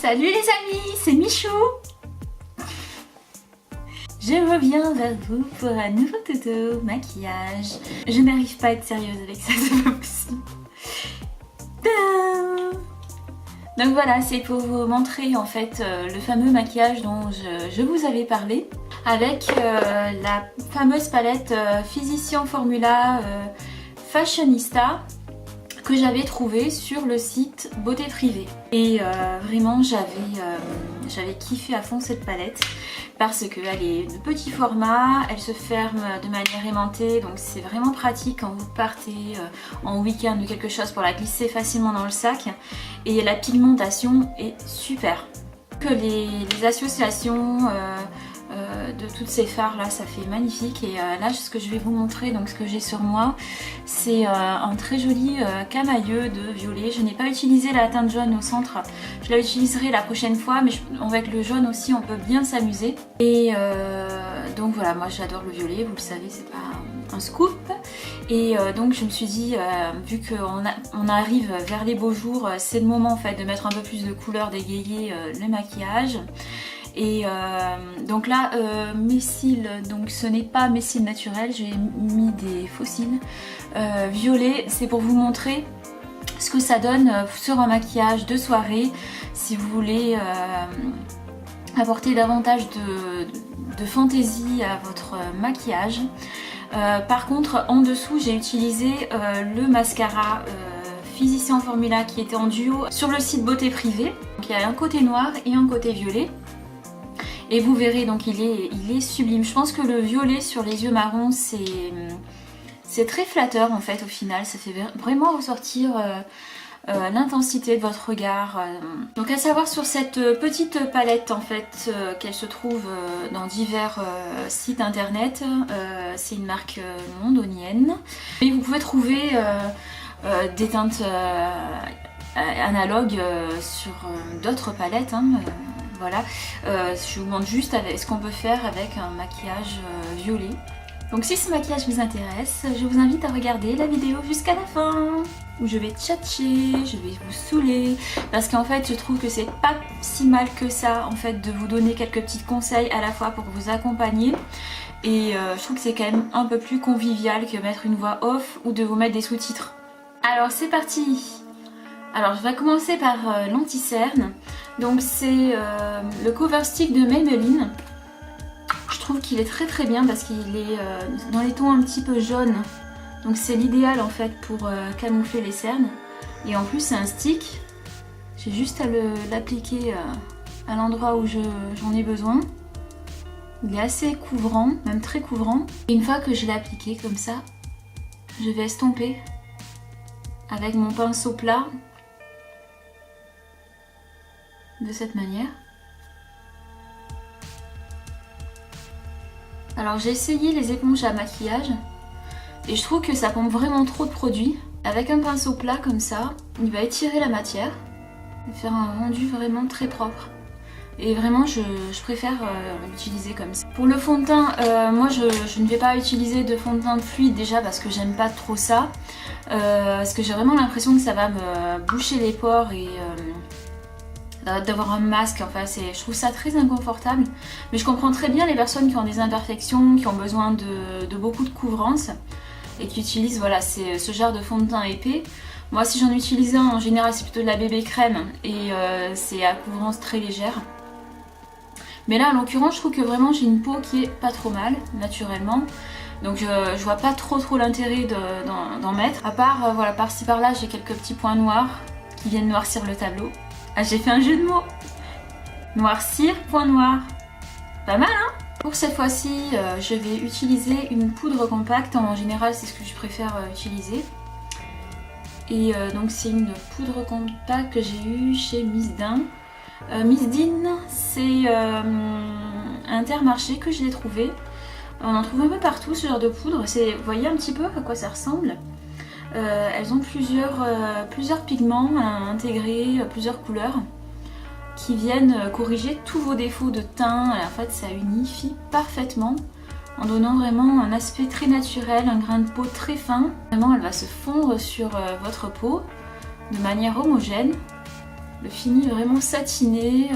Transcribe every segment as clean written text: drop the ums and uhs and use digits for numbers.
Salut les amis, c'est Michou. Je reviens vers vous pour un nouveau tuto maquillage. Je n'arrive pas à être sérieuse avec ça, c'est pas possible. Tadam! Donc voilà, c'est pour vous montrer en fait le fameux maquillage dont je vous avais parlé avec la fameuse palette Physician Formula Fashionista que j'avais trouvé sur le site Beauté Privée. Et vraiment j'avais kiffé à fond cette palette parce qu'elle est de petit format, elle se ferme de manière aimantée, donc c'est vraiment pratique quand vous partez en week-end ou quelque chose pour la glisser facilement dans le sac. Et la pigmentation est super. Que les associations de toutes ces fards là, ça fait magnifique. Et là ce que je vais vous montrer, donc ce que j'ai sur moi, c'est un très joli camailleux de violet. Je n'ai pas utilisé la teinte jaune au centre, je la utiliserai la prochaine fois, mais avec le jaune aussi on peut bien s'amuser. Et donc voilà, moi j'adore le violet, vous le savez, c'est pas un scoop. Et donc je me suis dit, vu qu'on arrive vers les beaux jours, c'est le moment en fait de mettre un peu plus de couleur, d'égayer le maquillage. Et donc là mes cils, donc ce n'est pas mes cils naturels, j'ai mis des faux cils violets. C'est pour vous montrer ce que ça donne sur un maquillage de soirée si vous voulez apporter davantage de fantaisie à votre maquillage. Par contre en dessous j'ai utilisé le mascara Physician Formula qui était en duo sur le site Beauté Privée. Donc il y a un côté noir et un côté violet. Et vous verrez, donc il est sublime. Je pense que le violet sur les yeux marrons, c'est très flatteur en fait au final. Ça fait vraiment ressortir l'intensité de votre regard. Donc à savoir sur cette petite palette en fait qu'elle se trouve dans divers sites internet. C'est une marque londonienne. Et vous pouvez trouver des teintes analogues sur d'autres palettes. Voilà, je vous montre juste ce qu'on peut faire avec un maquillage violet. Donc si ce maquillage vous intéresse, je vous invite à regarder la vidéo jusqu'à la fin, où je vais tchatcher, je vais vous saouler, parce qu'en fait je trouve que c'est pas si mal que ça en fait de vous donner quelques petits conseils à la fois pour vous accompagner. Et je trouve que c'est quand même un peu plus convivial que mettre une voix off ou de vous mettre des sous-titres. Alors c'est parti. Alors je vais commencer par l'anti-cerne. Donc c'est le cover stick de Maybelline. Je trouve qu'il est très bien parce qu'il est dans les tons un petit peu jaunes. Donc c'est l'idéal en fait pour camoufler les cernes. Et en plus c'est un stick. J'ai juste à l'appliquer à l'endroit où j'en ai besoin. Il est assez couvrant, même très couvrant. Et une fois que je l'ai appliqué comme ça, je vais estomper avec mon pinceau plat. De cette manière. Alors j'ai essayé les éponges à maquillage et je trouve que ça pompe vraiment trop de produit. Avec un pinceau plat comme ça, il va étirer la matière et faire un rendu vraiment très propre. Et vraiment je préfère l'utiliser comme ça. Pour le fond de teint, moi je ne vais pas utiliser de fond de teint fluide déjà parce que j'aime pas trop ça. Parce que j'ai vraiment l'impression que ça va me boucher les pores et d'avoir un masque, enfin je trouve ça très inconfortable. Mais je comprends très bien les personnes qui ont des imperfections, qui ont besoin de beaucoup de couvrance et qui utilisent voilà, ce genre de fond de teint épais. Moi si j'en utilise un, en général c'est plutôt de la bébé crème et c'est à couvrance très légère. Mais là en l'occurrence je trouve que vraiment j'ai une peau qui est pas trop mal naturellement. Donc je vois pas trop l'intérêt d'en mettre. À part voilà, par-ci par-là j'ai quelques petits points noirs qui viennent noircir le tableau. Ah, j'ai fait un jeu de mots. Noircir, point noir. Pas mal hein. Pour cette fois-ci, je vais utiliser une poudre compacte. En général, c'est ce que je préfère utiliser. Et donc c'est une poudre compacte que j'ai eue chez Miss Dean. Miss Dean, c'est Intermarché que je l'ai trouvé. On en trouve un peu partout ce genre de poudre. Vous voyez un petit peu à quoi ça ressemble. Elles ont plusieurs pigments intégrés, plusieurs couleurs qui viennent corriger tous vos défauts de teint. En fait, ça unifie parfaitement en donnant vraiment un aspect très naturel, un grain de peau très fin. Vraiment, elle va se fondre sur votre peau de manière homogène. Le fini est vraiment satiné.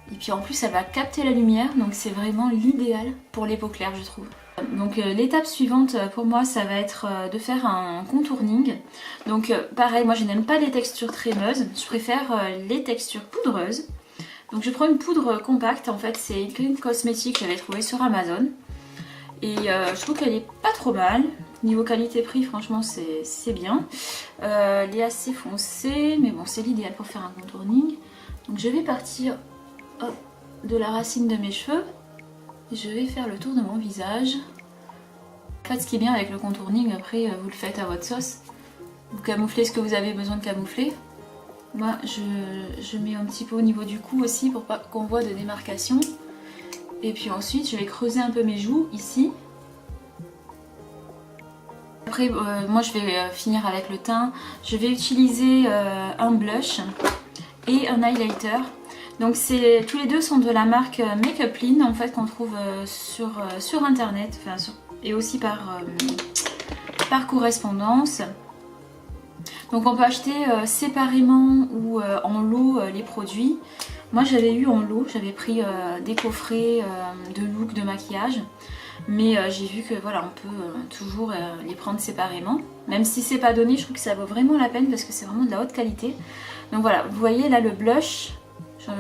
Et puis en plus, elle va capter la lumière, donc c'est vraiment l'idéal pour les peaux claires, je trouve. Donc l'étape suivante pour moi, ça va être de faire un contouring. Donc pareil, moi je n'aime pas les textures crémeuses, je préfère les textures poudreuses. Donc je prends une poudre compacte, en fait c'est Green Cosmetics que j'avais trouvé sur Amazon. Et je trouve qu'elle est pas trop mal. Niveau qualité-prix, franchement c'est bien. Elle est assez foncée, mais bon c'est l'idéal pour faire un contouring. Donc je vais partir de la racine de mes cheveux. Je vais faire le tour de mon visage. En fait, ce qui est bien avec le contouring, après vous le faites à votre sauce. Vous camouflez ce que vous avez besoin de camoufler. Moi, je mets un petit peu au niveau du cou aussi pour pas qu'on voit de démarcation. Et puis ensuite, je vais creuser un peu mes joues ici. Après, moi je vais finir avec le teint. Je vais utiliser un blush et un highlighter. Donc tous les deux sont de la marque Make Clean en fait, qu'on trouve sur internet, et aussi par correspondance. Donc on peut acheter séparément ou en lot les produits. Moi j'avais eu en lot, j'avais pris des coffrets de look, de maquillage. Mais j'ai vu que voilà, on peut toujours les prendre séparément. Même si c'est pas donné, je trouve que ça vaut vraiment la peine parce que c'est vraiment de la haute qualité. Donc voilà, vous voyez là le blush.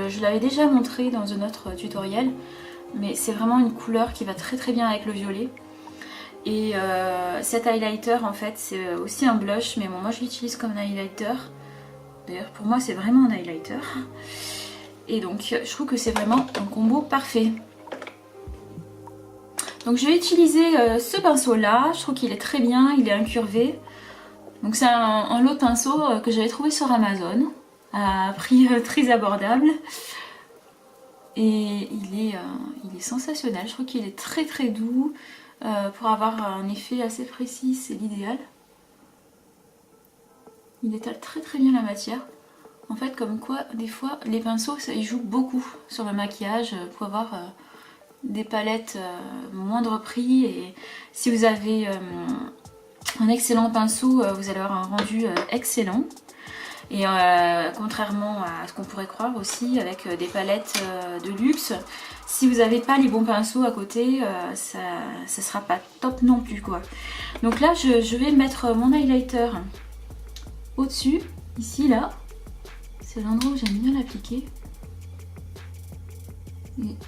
Je l'avais déjà montré dans un autre tutoriel, mais c'est vraiment une couleur qui va très très bien avec le violet. Et cet highlighter en fait c'est aussi un blush, mais bon, moi je l'utilise comme un highlighter. D'ailleurs pour moi c'est vraiment un highlighter. Et donc je trouve que c'est vraiment un combo parfait. Donc je vais utiliser ce pinceau là, je trouve qu'il est très bien, il est incurvé. Donc c'est un lot de pinceaux que j'avais trouvé sur Amazon. À prix très abordable, et il est sensationnel. Je trouve qu'il est très très doux pour avoir un effet assez précis, c'est l'idéal. Il étale très très bien la matière. En fait, comme quoi des fois les pinceaux ça y joue beaucoup sur le maquillage pour avoir des palettes moindre prix, et si vous avez un excellent pinceau, vous allez avoir un rendu excellent. Et contrairement à ce qu'on pourrait croire aussi avec des palettes de luxe, si vous n'avez pas les bons pinceaux à côté, ça sera pas top non plus quoi. Donc là je vais mettre mon highlighter au dessus, ici là, c'est l'endroit où j'aime bien l'appliquer.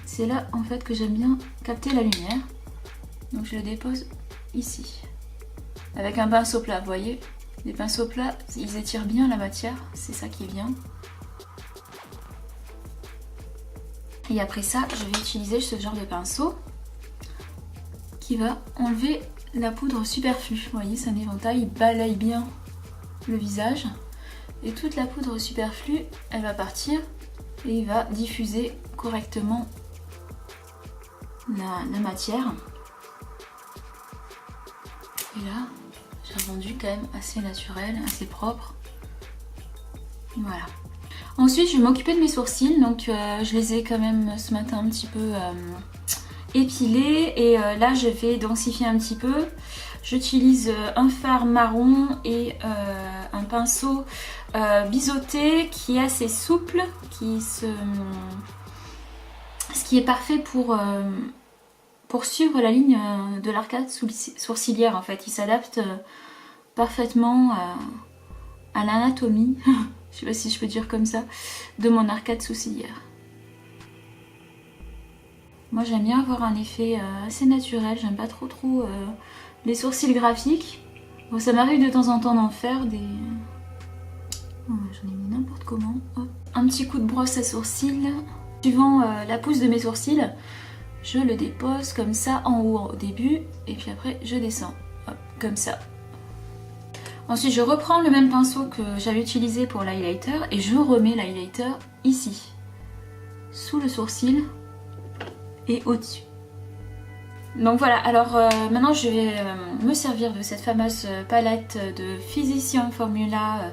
C'est là en fait que j'aime bien capter la lumière. Donc je le dépose ici avec un pinceau plat, vous voyez. Les pinceaux plats, ils étirent bien la matière, c'est ça qui est bien. Et après ça, je vais utiliser ce genre de pinceau qui va enlever la poudre superflue. Vous voyez, c'est un éventail, il balaye bien le visage. Et toute la poudre superflue, elle va partir et il va diffuser correctement la matière. Et là, j'ai un rendu quand même assez naturel, assez propre. Voilà. Ensuite, je vais m'occuper de mes sourcils. Donc, je les ai quand même ce matin un petit peu épilés. Et là, je vais densifier un petit peu. J'utilise un fard marron et un pinceau biseauté qui est assez souple, ce qui est parfait pour suivre la ligne de l'arcade sourcilière en fait. Il s'adapte parfaitement à l'anatomie, je sais pas si je peux dire comme ça, de mon arcade sourcilière. Moi j'aime bien avoir un effet assez naturel, j'aime pas trop les sourcils graphiques. Bon, ça m'arrive de temps en temps d'en faire des... Oh, j'en ai mis n'importe comment. Hop. Un petit coup de brosse à sourcils. Suivant la pousse de mes sourcils, je le dépose comme ça en haut au début et puis après je descends, hop, comme ça. Ensuite je reprends le même pinceau que j'avais utilisé pour l'highlighter et je remets l'highlighter ici, sous le sourcil et au-dessus. Donc voilà, alors maintenant je vais me servir de cette fameuse palette de Physician Formula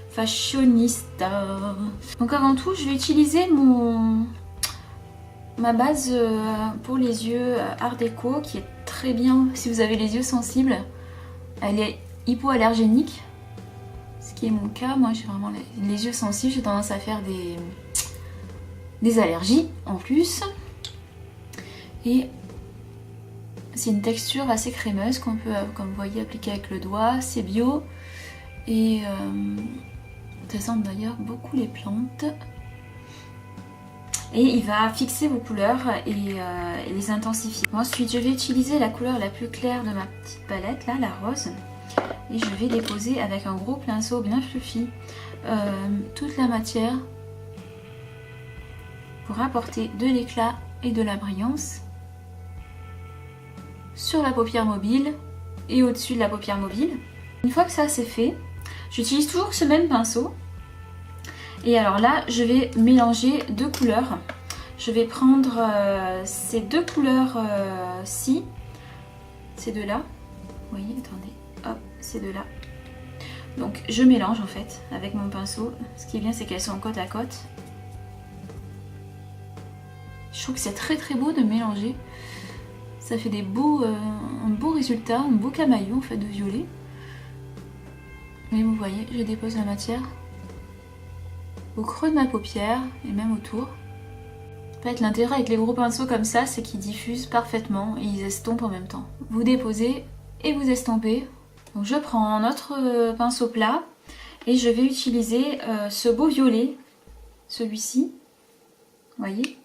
Fashionista. Donc avant tout, je vais utiliser ma base pour les yeux Art Déco qui est très bien si vous avez les yeux sensibles. Elle est hypoallergénique, ce qui est mon cas. Moi j'ai vraiment les yeux sensibles, j'ai tendance à faire des allergies en plus. Et c'est une texture assez crémeuse qu'on peut, comme vous voyez, appliquer avec le doigt. C'est bio et ça sent d'ailleurs beaucoup les plantes. Et il va fixer vos couleurs et les intensifier. Ensuite, je vais utiliser la couleur la plus claire de ma petite palette, là, la rose. Et je vais déposer avec un gros pinceau bien fluffy toute la matière pour apporter de l'éclat et de la brillance sur la paupière mobile et au-dessus de la paupière mobile. Une fois que ça c'est fait, j'utilise toujours ce même pinceau. Et alors là, je vais mélanger deux couleurs. Je vais prendre ces deux couleurs-ci, ces deux-là. Vous voyez, attendez, hop, ces deux-là. Donc je mélange en fait avec mon pinceau. Ce qui est bien, c'est qu'elles sont côte à côte. Je trouve que c'est très très beau de mélanger. Ça fait un beau résultat, un beau camaillou en fait de violet. Et vous voyez, je dépose la matière au creux de ma paupière et même autour. En fait, l'intérêt avec les gros pinceaux comme ça, c'est qu'ils diffusent parfaitement et ils estompent en même temps. Vous déposez et vous estompez. Donc je prends un autre pinceau plat et je vais utiliser ce beau violet, celui-ci. Vous voyez ?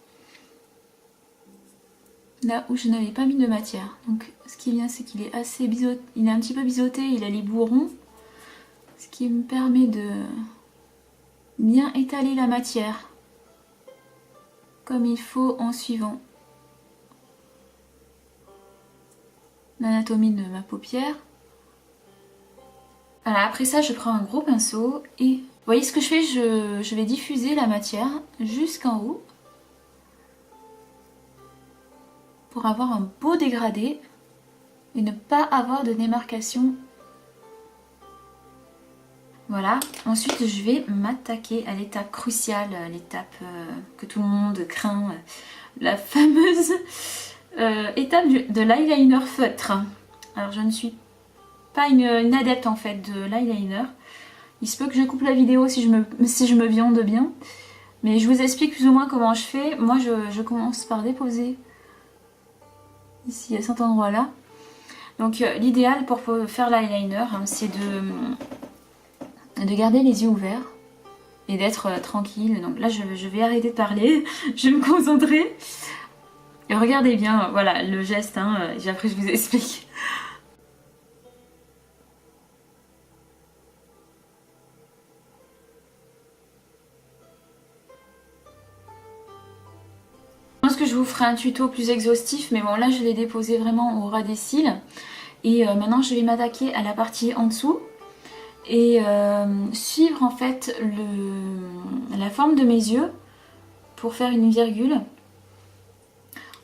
Là où je n'avais pas mis de matière. Donc ce qui est bien, c'est qu'il est assez biseauté, il est un petit peu biseauté, il a les bouts ronds. Ce qui me permet de bien étaler la matière comme il faut en suivant l'anatomie de ma paupière. Voilà, après ça je prends un gros pinceau et vous voyez ce que je fais, je vais diffuser la matière jusqu'en haut pour avoir un beau dégradé et ne pas avoir de démarcation. Voilà, ensuite je vais m'attaquer à l'étape cruciale, l'étape que tout le monde craint, la fameuse étape de l'eyeliner feutre. Alors je ne suis pas une adepte en fait de l'eyeliner. Il se peut que je coupe la vidéo si je me viande bien. Mais je vous explique plus ou moins comment je fais. Moi je commence par déposer ici à cet endroit là. Donc l'idéal pour faire l'eyeliner, hein, c'est de garder les yeux ouverts et d'être tranquille. Donc là je vais arrêter de parler, je vais me concentrer. Et regardez bien, voilà le geste, hein, après je vous explique. Je pense que je vous ferai un tuto plus exhaustif, mais bon là je l'ai déposé vraiment au ras des cils. Et maintenant je vais m'attaquer à la partie en dessous. Et suivre en fait la forme de mes yeux pour faire une virgule.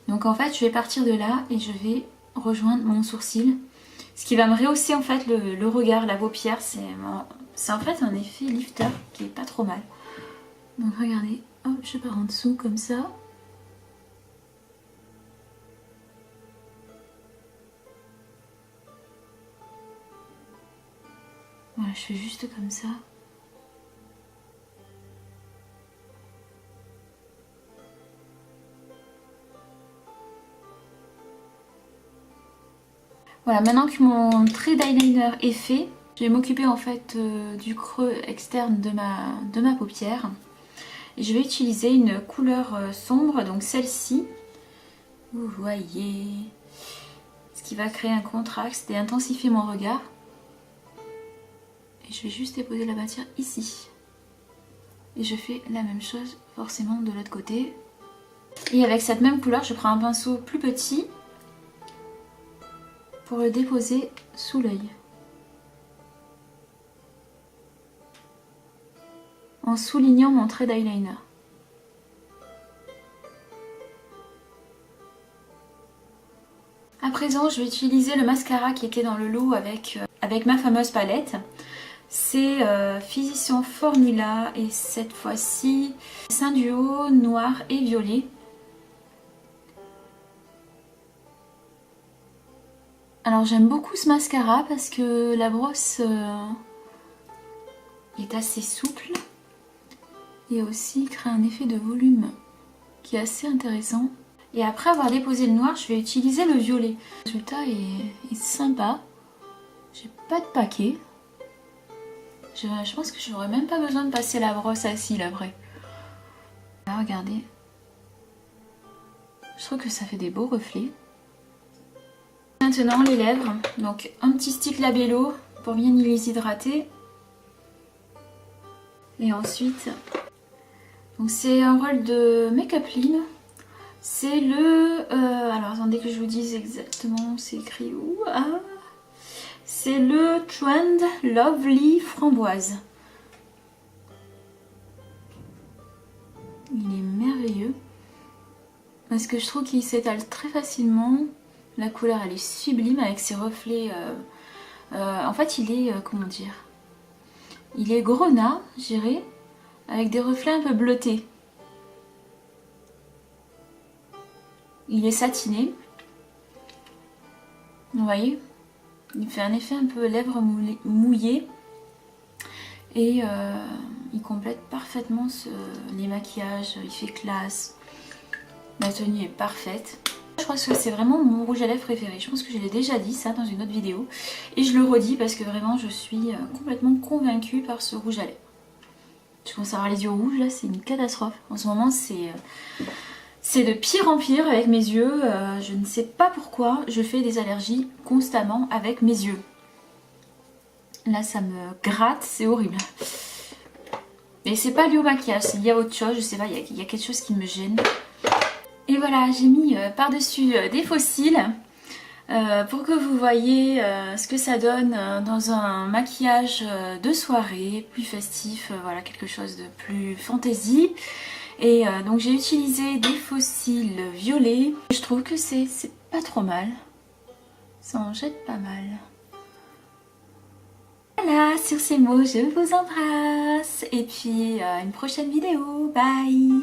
Donc en fait je vais partir de là et je vais rejoindre mon sourcil, ce qui va me rehausser en fait le regard, la paupière. C'est en fait un effet lifter qui est pas trop mal. Donc regardez, hop, je pars en dessous comme ça. Voilà, je fais juste comme ça. Voilà, maintenant que mon trait d'eyeliner est fait, je vais m'occuper en fait du creux externe de ma paupière. Et je vais utiliser une couleur sombre, donc celle-ci. Vous voyez, ce qui va créer un contraste et intensifier mon regard. Et je vais juste déposer la matière ici. Et je fais la même chose forcément de l'autre côté. Et avec cette même couleur, je prends un pinceau plus petit pour le déposer sous l'œil. En soulignant mon trait d'eyeliner. À présent, je vais utiliser le mascara qui était dans le lot avec ma fameuse palette. C'est Physician Formula et cette fois-ci, c'est un duo noir et violet. Alors j'aime beaucoup ce mascara parce que la brosse est assez souple et aussi crée un effet de volume qui est assez intéressant. Et après avoir déposé le noir, je vais utiliser le violet. Le résultat est sympa. J'ai pas de paquet. Je pense que j'aurais même pas besoin de passer la brosse à cils après. Ah, regardez. Je trouve que ça fait des beaux reflets. Maintenant les lèvres. Donc un petit stick Labello pour bien les hydrater. Et ensuite, donc c'est un rôle de Make-up Clean. C'est le... alors attendez que je vous dise exactement, c'est écrit où? Ah, c'est le Trend Lovely Framboise. Il est merveilleux. Parce que je trouve qu'il s'étale très facilement. La couleur elle est sublime avec ses reflets. En fait il est, comment dire, il est grenat, je dirais, avec des reflets un peu bleutés. Il est satiné. Vous voyez, il fait un effet un peu lèvres mouillées. Et il complète parfaitement les maquillages, il fait classe. La tenue est parfaite. Je pense que c'est vraiment mon rouge à lèvres préféré. Je pense que je l'ai déjà dit ça dans une autre vidéo. Et je le redis parce que vraiment je suis complètement convaincue par ce rouge à lèvres. Je commence à avoir les yeux rouges là, c'est une catastrophe. En ce moment c'est de pire en pire avec mes yeux. Je ne sais pas pourquoi je fais des allergies constamment avec mes yeux. Là ça me gratte, c'est horrible. Mais c'est pas lié au maquillage, c'est lié à autre chose, je sais pas, il y a quelque chose qui me gêne. Et voilà, j'ai mis par-dessus des faux cils pour que vous voyez ce que ça donne dans un maquillage de soirée, plus festif, voilà, quelque chose de plus fantaisie. Et donc j'ai utilisé des faux cils violets. Je trouve que c'est pas trop mal, ça en jette pas mal. Voilà, sur ces mots, je vous embrasse et puis une prochaine vidéo, bye!